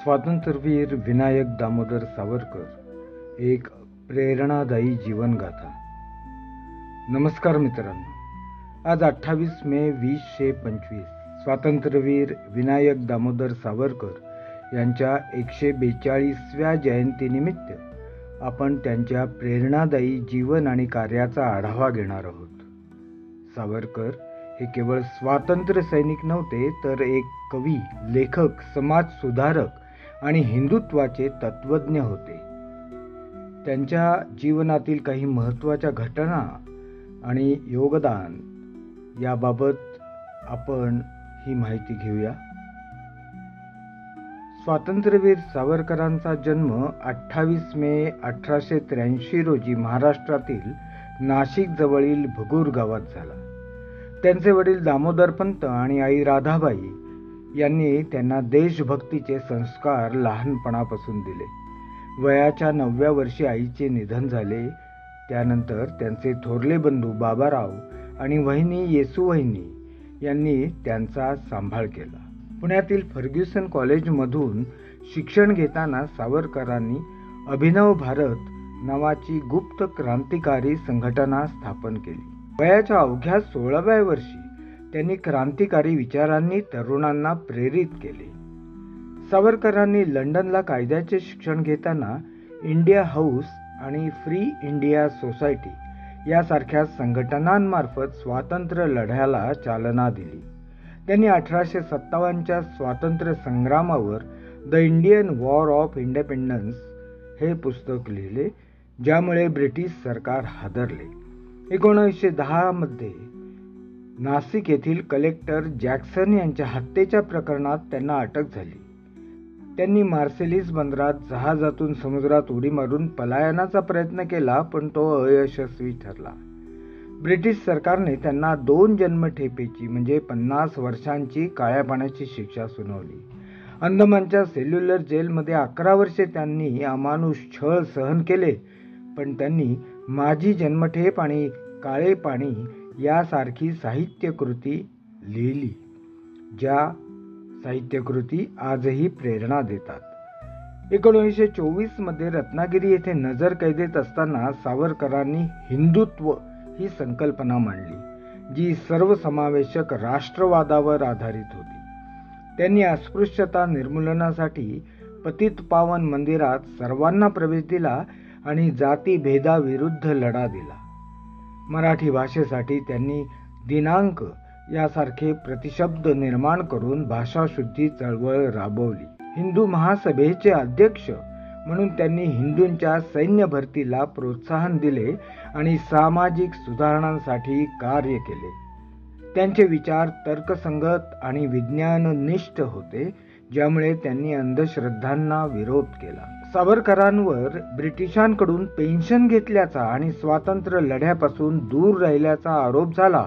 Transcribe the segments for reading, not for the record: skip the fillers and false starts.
स्वातंत्र्यवीर विनायक दामोदर सावरकर एक प्रेरणादायी जीवनगाथा। नमस्कार मित्रांनो, आज 28 मे 2025 स्वातंत्र्यवीर विनायक दामोदर सावरकर यांच्या 142व्या जयंतीनिमित्त आपण त्यांच्या प्रेरणादायी जीवन आणि कार्याचा आढावा घेणार आहोत। सावरकर हे केवळ स्वातंत्र्य सैनिक नव्हते, तर एक कवी, लेखक, समाज सुधारक आणि हिंदुत्वाचे तत्वज्ञ होते। त्यांच्या जीवनातील काही महत्त्वाच्या घटना आणि योगदान याबाबत आपण ही माहिती घेऊया। स्वातंत्र्यवीर सावरकरांचा जन्म 28 मे 1883 रोजी महाराष्ट्रातील नाशिक जवळील भगूर गावात झाला। त्यांचे वडील दामोदरपंत आणि आई राधाबाई यांनी त्यांना देशभक्तीचे संस्कार लहानपणापासून दिले। वयाच्या 9व्या वर्षी आईचे निधन झाले। त्यानंतर त्यांचे थोरले बंधू बाबाराव आणि वहिनी येसूवहिनी यांनी त्यांचा सांभाळ केला। पुण्यातील फर्ग्युसन कॉलेजमधून शिक्षण घेताना सावरकरांनी अभिनव भारत नावाची गुप्त क्रांतिकारी संघटना स्थापन केली। वयाच्या अवघ्या 16व्या वर्षी त्यांनी क्रांतिकारी विचारांनी तरुणांना प्रेरित केले। सावरकरांनी लंडनला कायद्याचे शिक्षण घेताना इंडिया हाऊस आणि फ्री इंडिया सोसायटी यासारख्या संघटनांमार्फत स्वातंत्र्य लढ्याला चालना दिली। त्यांनी 1857च्या स्वातंत्र्य संग्रामावर the Indian war of independence हे पुस्तक लिहिले, ज्यामुळे ब्रिटिश सरकार हादरले। 1910 मध्ये नाशिक येथील कलेक्टर जॅक्सन यांच्या हत्येच्या प्रकरणात त्यांना अटक झाली। त्यांनी मार्सेलिस बंदरात जहाजातून समुद्रात उडी मारून पलायनाचा प्रयत्न केला, पण तो अयशस्वी ठरला। ब्रिटिश सरकारने त्यांना 2 जन्मठेपेची म्हणजे 50 वर्षांची काळ्या पाण्याची शिक्षा सुनावली। अंदमानच्या सेल्युलर जेलमध्ये 11 वर्षे त्यांनी अमानुष छळ सहन केले, पण त्यांनी माझी जन्मठेप आणि काळे पाणी यासारखी साहित्यकृती लिहिली, ज्या साहित्यकृती आजही प्रेरणा देतात। 1924 मध्ये रत्नागिरी येथे नजर कैदेत असताना सावरकरांनी हिंदुत्व ही संकल्पना मांडली, जी सर्वसमावेशक राष्ट्रवादावर आधारित होती। त्यांनी अस्पृश्यता निर्मूलनासाठी पतितपावन मंदिरात सर्वांना प्रवेश दिला आणि जातीभेदाविरुद्ध लढा दिला। मराठी भाषेसाठी त्यांनी दिनांक यासारखे प्रतिशब्द निर्माण करून भाषाशुद्धी चळवळ राबवली। हिंदू महासभेचे अध्यक्ष म्हणून त्यांनी हिंदूंच्या सैन्य भरतीला प्रोत्साहन दिले आणि सामाजिक सुधारणांसाठी कार्य केले। त्यांचे विचार तर्कसंगत आणि विज्ञाननिष्ठ होते, ज्यामुळे त्यांनी अंधश्रद्धांना विरोध केला। सावरकरांवर ब्रिटिशांकडून पेन्शन घेतल्याचा आणि स्वातंत्र्य लढ्यापासून दूर राहिल्याचा आरोप झाला,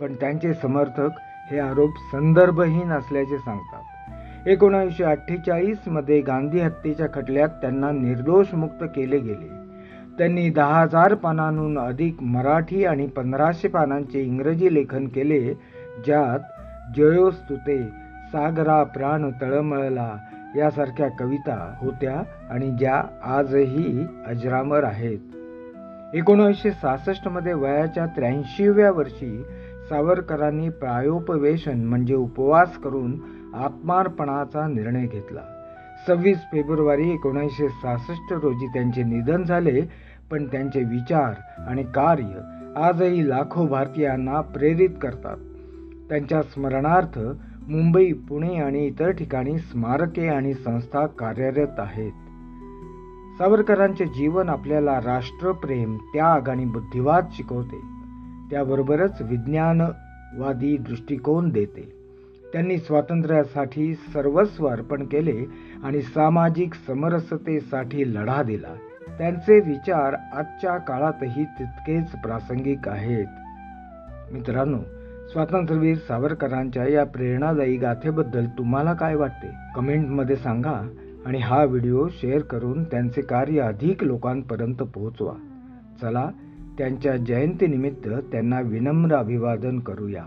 पण त्यांचे समर्थक हे आरोप संदर्भहीन असल्याचे सांगतात। 1948 मध्ये गांधी हत्येच्या खटल्यात त्यांना निर्दोष मुक्त केले गेले। त्यांनी 10,000 पानांहून अधिक मराठी आणि 1500 पानांचे इंग्रजी लेखन केले, ज्यात जयोस्तुते, सागरा प्राण तळमळला यासारख्या कविता होत्या आणि ज्या आजही अजरामर आहेत। 1966 मध्ये वयाच्या 83व्या वर्षी सावरकरांनी प्रायोपवेशन म्हणजे उपवास करून आत्मार्पणाचा निर्णय घेतला। 26 फेब्रुवारी 1966 रोजी त्यांचे निधन झाले, पण त्यांचे विचार आणि कार्य आजही लाखो भारतीयांना प्रेरित करतात। त्यांच्या स्मरणार्थ मुंबई, पुणे आणि इतर ठिकाणी स्मारके आणि संस्था कार्यरत आहेत। सावरकरांचे जीवन आपल्याला राष्ट्रप्रेम, त्याग आणि बुद्धिवाद शिकवते, त्याबरोबरच विज्ञानवादी दृष्टिकोन देते। त्यांनी स्वातंत्र्यासाठी सर्वस्व अर्पण केले आणि सामाजिक समरसतेसाठी लढा दिला। त्यांचे विचार आजच्या काळातही तितकेच प्रासंगिक आहेत। मित्रांनो, स्वातंत्र्यवीर सावरकरांच्या या प्रेरणादायी गाथेबद्दल तुम्हाला काय वाटते? कमेंटमध्ये सांगा आणि हा व्हिडिओ शेअर करून त्यांचे कार्य अधिक लोकांपर्यंत पोहोचवा। चला, त्यांच्या जयंतीनिमित्त त्यांना विनम्र अभिवादन करूया।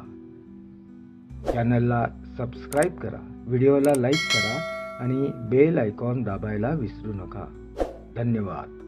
चॅनलला सबस्क्राईब करा, व्हिडिओला लाईक करा आणि बेल आयकॉन दाबायला विसरू नका. धन्यवाद.